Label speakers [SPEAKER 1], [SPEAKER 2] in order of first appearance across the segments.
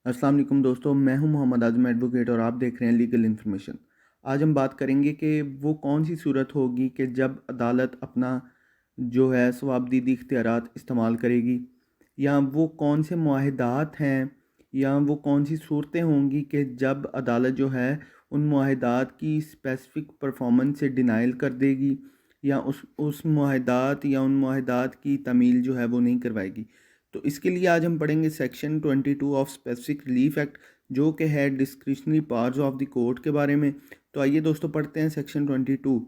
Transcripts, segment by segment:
[SPEAKER 1] अस्सलाम वालेकुम दोस्तों, मैं हूं मोहम्मद आज़म एडवोकेट और आप देख रहे हैं लीगल इन्फॉर्मेशन। आज हम बात करेंगे कि वो कौन सी सूरत होगी कि जब अदालत अपना जो है सवाबदीदी इख्तियारात इस्तेमाल करेगी, या वो कौन से मुआहदात हैं, या वो कौन सी सूरतें होंगी कि जब अदालत जो है उन मुआहदात की स्पेसिफ़िक परफॉर्मेंस से डिनाइल कर देगी, या उस मुआहदात या उन मुआहदात की तमील जो है वो नहीं करवाएगी। तो इसके लिए आज हम पढ़ेंगे section 22 of specific relief act, जो कि है discretionary powers of the court के बारे में। तो आइए दोस्तों पढ़ते हैं सेक्शन 22।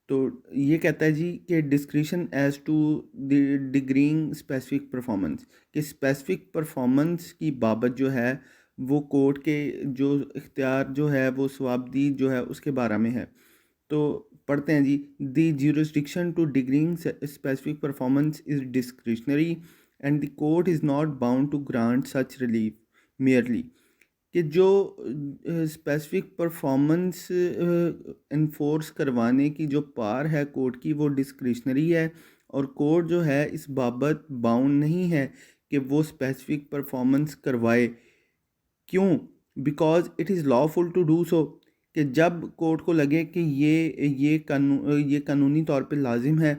[SPEAKER 1] तो ये कहता है जी कि discretion as to the decreeing specific performance, कि स्पेसिफिक परफॉर्मेंस की बाबत जो है वो कोर्ट के जो इख्तियार जो है वो सवाबदी जो है उसके बारे में है। तो पढ़ते हैं जी। The jurisdiction to decreeing specific performance is discretionary and the court is not bound to grant such relief merely, कि जो स्पेसिफिक परफॉर्मेंस इन्फोर्स करवाने की जो पावर है कोर्ट की वो डिस्क्रिशनरी है, और कोर्ट जो है इस बाबत बाउंड नहीं है कि वो स्पेसिफिक परफॉर्मेंस करवाए। क्यों? Because it is lawful to do so, कि जब कोर्ट को लगे कि ये कानूनी तौर पे लाजिम है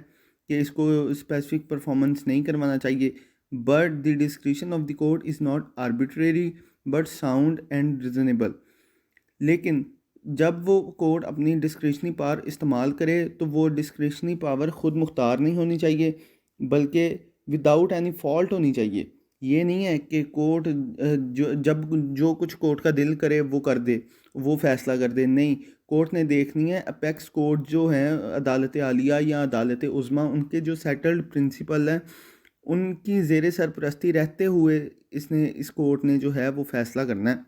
[SPEAKER 1] कि इसको स्पेसिफिक परफॉर्मेंस नहीं करवाना चाहिए, but the discretion of the court is not arbitrary but sound and reasonable. लेकिन जब वो कोर्ट अपनी डिस्क्रिशनरी पावर इस्तेमाल करे तो वो डिस्क्रिशनरी पावर ख़ुद मुख्तार नहीं होनी चाहिए, बल्कि विदाउट एनी फॉल्ट होनी चाहिए। ये नहीं है कि कोर्ट जो कुछ कोर्ट का दिल करे वो कर दे, वो फ़ैसला कर दे। नहीं, कोर्ट ने देखनी है अपेक्स कोर्ट जो हैं अदालत आलिया या अदालत उज़्मा, उनके जो सेटल्ड प्रिंसिपल हैं उनकी ज़ेरे सरपरस्ती रहते हुए इस कोर्ट ने जो है वो फ़ैसला करना है,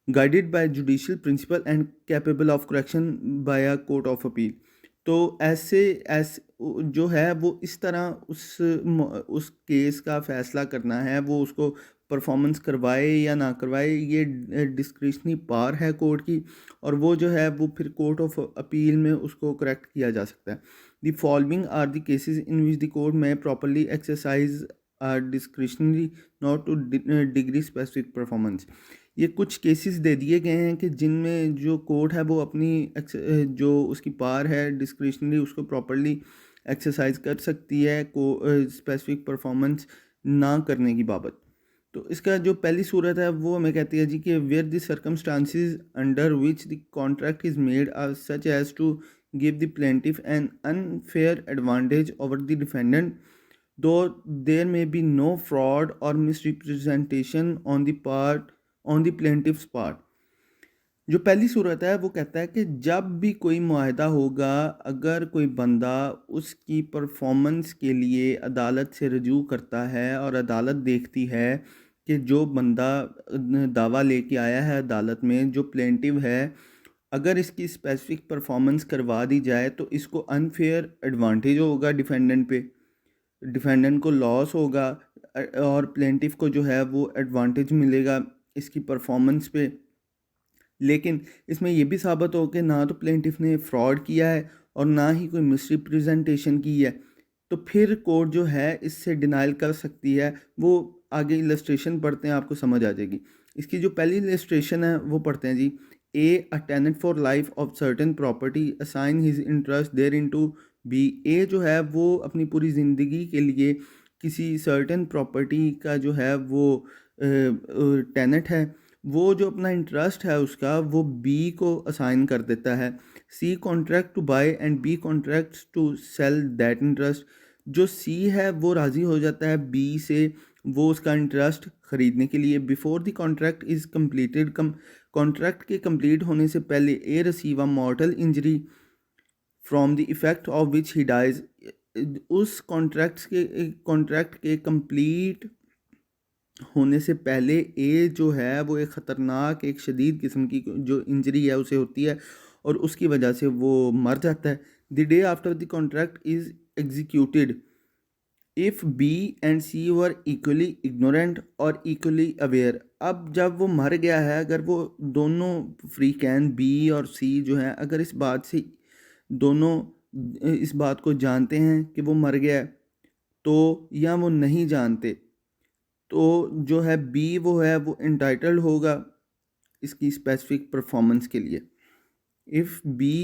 [SPEAKER 1] guided by judicial principle and capable of correction by a court of appeal. तो ऐसे जो है वो इस तरह उस केस का फ़ैसला करना है, वो उसको परफॉर्मेंस करवाए या ना करवाए, ये डिस्क्रिशनरी पावर है कोर्ट की, और वो जो है वो फिर कोर्ट ऑफ अपील में उसको करेक्ट किया जा सकता है। The following are the cases in which the court may properly exercise discretionary not to decree specific performance. ये कुछ केसेस दे दिए गए हैं कि जिनमें जो कोर्ट है वो अपनी जो उसकी पावर है डिस्क्रिशनरी उसको प्रॉपरली एक्सरसाइज कर सकती है को स्पेसिफिक परफॉर्मेंस ना करने की बाबत। तो इसका जो पहली सूरत है वो हमें कहती है जी कि where the circumstances under which the contract is made are such as to give the plaintiff an unfair advantage over the defendant, though there may be no fraud और misrepresentation on the plaintiff's part. जो पहली सूरत है वो कहता है कि जब भी कोई मुआहदा होगा, अगर कोई बंदा उसकी परफॉर्मेंस के लिए अदालत से रजू करता है और अदालत देखती है कि जो बंदा दावा लेके आया है अदालत में, जो प्लेंटिव है, अगर इसकी स्पेसिफिक परफॉर्मेंस करवा दी जाए तो इसको अनफेयर एडवांटेज होगा डिफेंडेंट पे, डिफेंडेंट को लॉस होगा, और प्लेंटिफ को जो है वो एडवांटेज मिलेगा इसकी परफॉर्मेंस पे। लेकिन इसमें ये भी साबित हो कि ना तो प्लेंटिफ ने फ्रॉड किया है और ना ही कोई मिसरिप्रेजेंटेशन की है, तो फिर कोर्ट जो है इससे डिनाइल कर सकती है। वो आगे इलस्ट्रेशन पढ़ते हैं, आपको समझ आ जाएगी। इसकी जो पहली इलस्ट्रेशन है वो पढ़ते हैं जी। A tenant for life of certain property assign his interest therein to B. A जो है वो अपनी पूरी ज़िंदगी के लिए किसी सर्टेन प्रॉपर्टी का जो है वो टेनेंट है, वो जो अपना इंटरेस्ट है उसका वो बी को असाइन कर देता है। C contract to buy and B contract to sell that interest. जो सी है वो राज़ी हो जाता है बी से वो उसका इंटरेस्ट ख़रीदने के लिए। Before the contract is completed, contract के कंप्लीट होने से पहले A receive a mortal injury from the effect of which he dies. उस कॉन्ट्रैक्ट के कंप्लीट होने से पहले ए जो है वो एक ख़तरनाक एक शदीद किस्म की जो इंजरी है उसे होती है और उसकी वजह से वो मर जाता है। The day after the contract is executed if B and C were equally ignorant और इक्वली अवेयर। अब जब वो मर गया है, अगर वो दोनों फ्री कैन बी और सी जो है अगर इस बात से दोनों इस बात को जानते हैं कि वो मर गया है, तो या वो नहीं जानते, तो जो है बी वो है वो एंटाइटल्ड होगा इसकी स्पेसिफिक परफॉर्मेंस के लिए। If B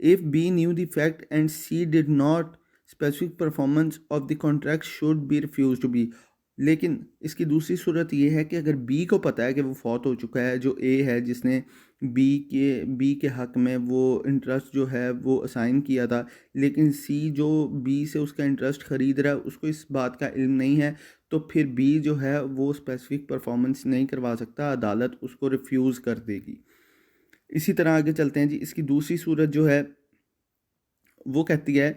[SPEAKER 1] If B knew the fact and C did not, specific performance of the contract should be refused to B। लेकिन इसकी दूसरी सूरत ये है कि अगर B को पता है कि वो फौत हो चुका है, जो A है जिसने B के हक़ में वो इंटरेस्ट जो है वो असाइन किया था, लेकिन C जो B से उसका इंटरेस्ट ख़रीद रहा है उसको इस बात का इल्म नहीं है, तो फिर B जो है वो स्पेसिफिक परफॉर्मेंस नहीं करवा सकता, अदालत उसको रिफ्यूज़ कर देगी। इसी तरह आगे चलते हैं जी। इसकी दूसरी सूरत जो है वो कहती है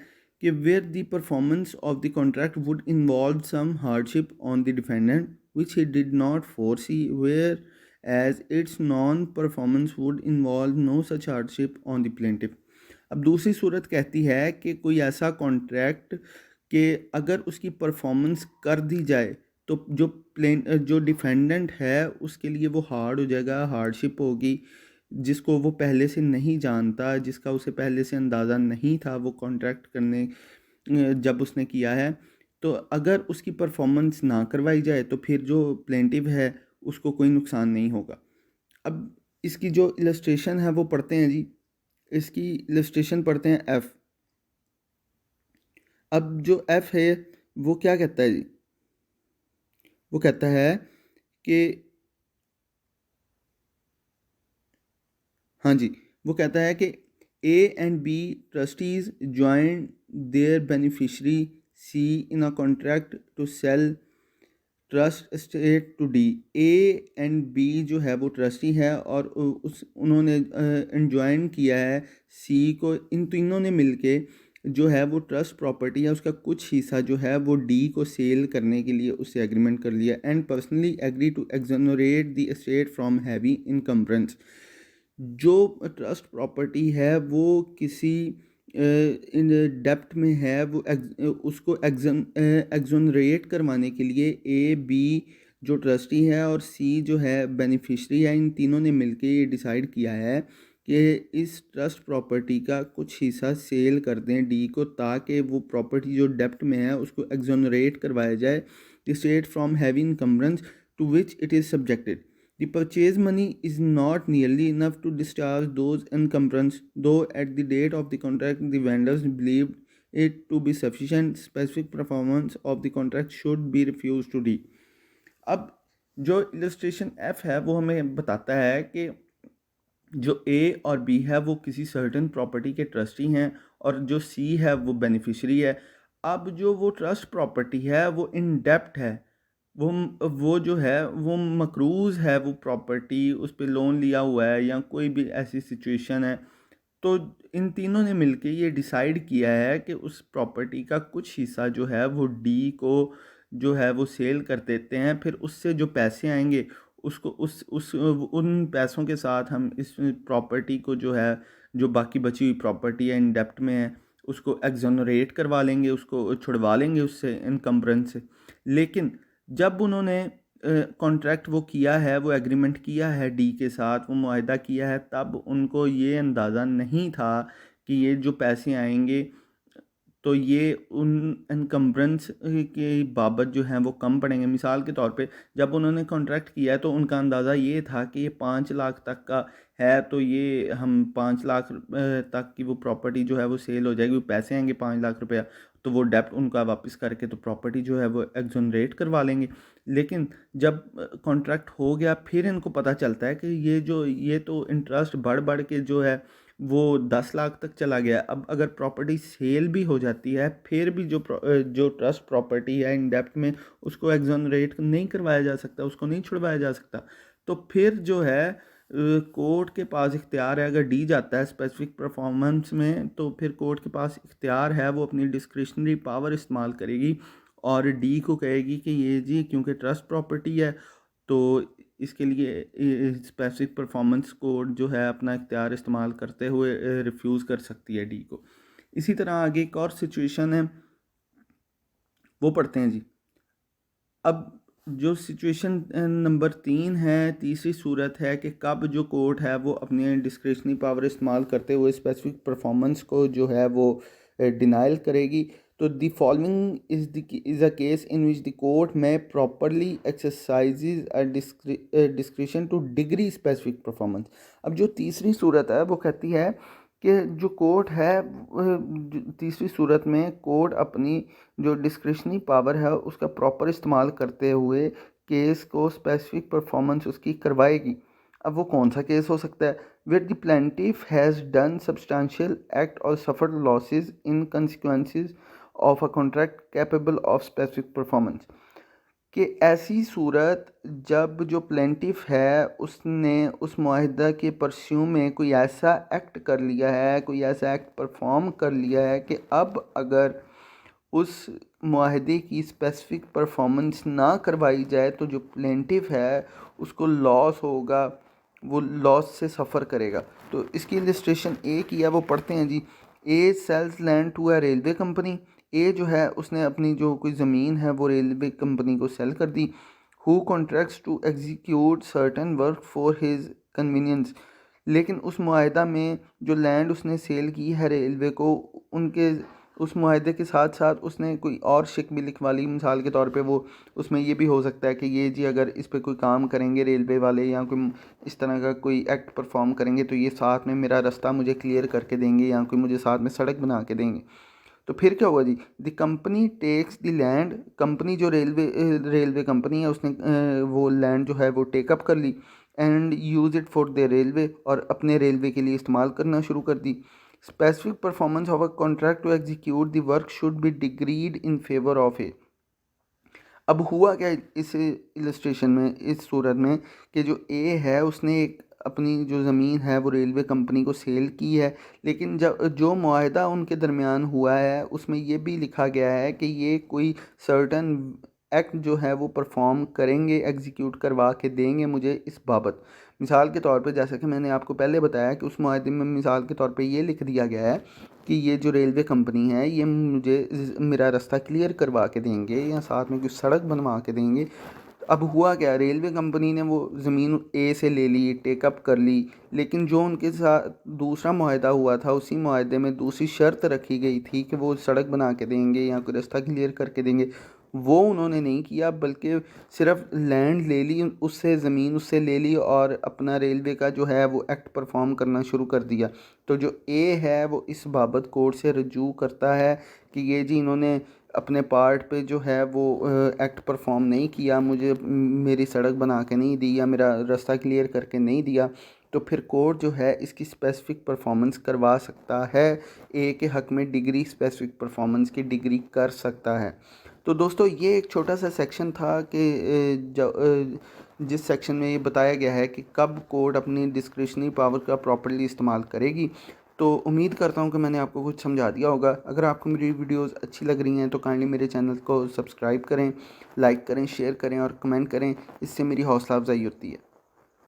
[SPEAKER 1] कि where the performance of the contract would involve some hardship on the defendant which he did not foresee, whereas its non performance would involve no such hardship on the plaintiff. अब दूसरी सूरत कहती है कि कोई ऐसा contract कि अगर उसकी परफॉर्मेंस कर दी जाए तो जो डिफेंडेंट है उसके लिए वो हार्ड हो जाएगा, हार्डशिप होगी, जिसको वो पहले से नहीं जानता, जिसका उसे पहले से अंदाज़ा नहीं था वो कॉन्ट्रैक्ट करने जब उसने किया है। तो अगर उसकी परफॉर्मेंस ना करवाई जाए तो फिर जो प्लेंटिव है उसको कोई नुकसान नहीं होगा। अब इसकी जो इलस्ट्रेशन है वो पढ़ते हैं जी। इसकी इलस्ट्रेशन पढ़ते हैं एफ़। अब जो एफ़ है वो क्या कहता है जी? वो कहता है कि हाँ जी, वो कहता है कि A and B trustees join their beneficiary C in a contract to sell trust state to D. A and B जो है वो ट्रस्टी है और उन्होंने एंजॉइन किया है सी को। इन तीनों ने मिलके जो है वो ट्रस्ट प्रॉपर्टी है उसका कुछ हिस्सा जो है वो डी को सेल करने के लिए उससे एग्रीमेंट कर लिया and personally agree to exonerate the estate from heavy incumbrances. जो ट्रस्ट प्रॉपर्टी है वो किसी इन डेप्ट में है वो उसको एक्सोनरेट करवाने के लिए ए बी जो ट्रस्टी है और सी जो है बेनिफिशरी है, इन तीनों ने मिलके ये डिसाइड किया है कि इस ट्रस्ट प्रॉपर्टी का कुछ हिस्सा सेल कर दें डी को, ताकि वो प्रॉपर्टी जो डेप्ट में है उसको एक्सोनरेट करवाया जाए the state from heavy encumbrance to which it is subjected. The purchase money is not nearly enough to discharge those encumbrances, though at the date of the contract the vendors believed it to be sufficient. Specific performance of the contract should be refused to D। अब जो illustration F है वो हमें बताता है कि जो A और B है वो किसी सर्टेन प्रॉपर्टी के ट्रस्टी हैं और जो C है वो बेनिफिशरी है। अब जो वो ट्रस्ट प्रॉपर्टी है वो इन डेप्ट है, वो जो है वो मकरूज़ है, वो प्रॉपर्टी उस पे लोन लिया हुआ है या कोई भी ऐसी सिचुएशन है। तो इन तीनों ने मिलके ये डिसाइड किया है कि उस प्रॉपर्टी का कुछ हिस्सा जो है वो डी को जो है वो सेल कर देते हैं, फिर उससे जो पैसे आएंगे उसको उस उन पैसों के साथ हम इस प्रॉपर्टी को जो है जो बाकी बची हुई प्रॉपर्टी है इन डेप्ट में है उसको एक्सोनरेट करवा लेंगे, उसको छुड़वा लेंगे उससे इनकम्बरेंस से। लेकिन जब उन्होंने कॉन्ट्रैक्ट वो किया है, वो एग्रीमेंट किया है डी के साथ, वो मुआहदा किया है, तब उनको ये अंदाज़ा नहीं था कि ये जो पैसे आएंगे तो ये उन एनकम्बरेंस के बाबत जो हैं वो कम पड़ेंगे। मिसाल के तौर पे जब उन्होंने कॉन्ट्रैक्ट किया है तो उनका अंदाज़ा ये था कि ये 5 लाख तक का है, तो ये हम 5 लाख तक की वो प्रॉपर्टी जो है वो सेल हो जाएगी, वो पैसे आएंगे 5 लाख रुपया, तो वो डेप्ट उनका वापस करके तो प्रॉपर्टी जो है वो एक्सोनरेट करवा लेंगे। लेकिन जब कॉन्ट्रैक्ट हो गया फिर इनको पता चलता है कि ये तो इंटरेस्ट बढ़ बढ़ के जो है वो 10 लाख तक चला गया। अब अगर प्रॉपर्टी सेल भी हो जाती है फिर भी जो ट्रस्ट प्रॉपर्टी है इन डेप्ट में उसको एक्सोनरेट नहीं करवाया जा सकता, उसको नहीं छुड़वाया जा सकता। तो फिर जो है कोर्ट के पास इख्तियार है, अगर डी जाता है स्पेसिफिक परफॉर्मेंस में तो फिर कोर्ट के पास इख्तियार है, वो अपनी डिस्क्रिशनरी पावर इस्तेमाल करेगी और डी को कहेगी कि ये जी क्योंकि ट्रस्ट प्रॉपर्टी है तो इसके लिए स्पेसिफिक परफॉर्मेंस कोड जो है अपना इख्तियार इस्तेमाल करते हुए रिफ्यूज़ कर सकती है डी को। इसी तरह आगे एक और सिचुएशन है वो पढ़ते हैं जी। अब जो सिचुएशन नंबर 3 है, तीसरी सूरत है कि कब जो कोर्ट है वो अपनी डिस्क्रिशनरी पावर इस्तेमाल करते हुए स्पेसिफिक परफॉर्मेंस को जो है वो डिनाइल करेगी। तो the following is a case in which the court may properly exercises a discretion to decree specific performance. अब जो तीसरी सूरत है वो कहती है कि जो कोर्ट है तीसरी सूरत में कोर्ट अपनी जो डिस्क्रिशनरी पावर है उसका प्रॉपर इस्तेमाल करते हुए केस को स्पेसिफिक परफॉर्मेंस उसकी करवाएगी। अब वो कौन सा केस हो सकता है? Where the plaintiff has done substantial act और suffered losses in consequences of a contract capable of specific performance. कि ऐसी सूरत जब जो प्लेंटिफ है उसने उस मुआहिदा के परस्यू में कोई ऐसा एक्ट कर लिया है, कोई ऐसा एक्ट परफॉर्म कर लिया है कि अब अगर उस मुआहिदे की स्पेसिफिक परफॉर्मेंस ना करवाई जाए तो जो प्लेंटिफ है उसको लॉस होगा, वो लॉस से सफ़र करेगा। तो इसकी इलस्ट्रेशन ए की है, वो पढ़ते हैं जी। A sells land to a railway company. A जो है उसने अपनी जो कोई ज़मीन है वो रेलवे कंपनी को सेल कर दी। Who contracts to execute certain work for his convenience. लेकिन उस मुआहिदा में जो लैंड उसने सेल की है रेलवे को, उनके उस मुआहिदे के साथ साथ उसने कोई और शिक भी लिखवा ली। मिसाल के तौर पे वो उसमें ये भी हो सकता है कि ये जी अगर इस पे कोई काम करेंगे रेलवे वाले या कोई इस तरह का कोई एक्ट परफॉर्म करेंगे तो ये साथ में मेरा रास्ता मुझे क्लियर करके देंगे या कोई मुझे साथ में सड़क बना के देंगे। तो फिर क्या हुआ जी? The company takes the land. Company जो रेलवे कंपनी है उसने वो लैंड जो है वो टेकअप कर ली and use it for the railway, और अपने रेलवे के लिए इस्तेमाल करना शुरू कर दी। Specific performance of a contract to execute the work should be decreed in favour of A. अब हुआ क्या इस इलस्ट्रेशन में, इस सूरत में, कि जो ए है उसने एक अपनी जो ज़मीन है वो रेलवे कंपनी को सेल की है, लेकिन जब जो मुआहिदा उनके दरमियान हुआ है उसमें ये भी लिखा गया है कि ये कोई सर्टन एक्ट जो है वो परफॉर्म करेंगे, एग्जीक्यूट करवा के देंगे मुझे इस बाबत। मिसाल के तौर पे जैसा कि मैंने आपको पहले बताया कि उस मुआहिदे में मिसाल के तौर पे ये लिख दिया गया है कि ये जो रेलवे कंपनी है ये मुझे मेरा रास्ता क्लियर करवा के देंगे या साथ में कुछ सड़क बनवा के देंगे। अब हुआ क्या, रेलवे कंपनी ने वो ज़मीन ए से ले ली, टेकअप कर ली, लेकिन जो उनके साथ दूसरा मुआहिदा हुआ था उसी मुआहिदे में दूसरी शर्त रखी गई थी कि वो सड़क बना के देंगे या कोई रास्ता क्लियर करके देंगे। वो उन्होंने नहीं किया, बल्कि सिर्फ लैंड ले ली उससे, ज़मीन उससे ले ली और अपना रेलवे का जो है वो एक्ट परफॉर्म करना शुरू कर दिया। तो जो ए है वो इस बाबत कोर्ट से रजू करता है कि ये जी इन्होंने अपने पार्ट पे जो है वो एक्ट परफॉर्म नहीं किया, मुझे मेरी सड़क बना के नहीं दी या मेरा रास्ता क्लियर करके नहीं दिया। तो फिर कोर्ट जो है इसकी स्पेसिफिक परफॉर्मेंस करवा सकता है, ए के हक़ में डिग्री स्पेसिफिक परफॉर्मेंस की डिग्री कर सकता है। तो दोस्तों ये एक छोटा सा सेक्शन था कि जिस सेक्शन में ये बताया गया है कि कब कोर्ट अपनी डिस्क्रिशनरी पावर का प्रॉपर्ली इस्तेमाल करेगी। तो उम्मीद करता हूँ कि मैंने आपको कुछ समझा दिया होगा। अगर आपको मेरी वीडियोस अच्छी लग रही हैं तो काइंडली मेरे चैनल को सब्सक्राइब करें, लाइक करें, शेयर करें और कमेंट करें। इससे मेरी हौसला अफजाई होती है।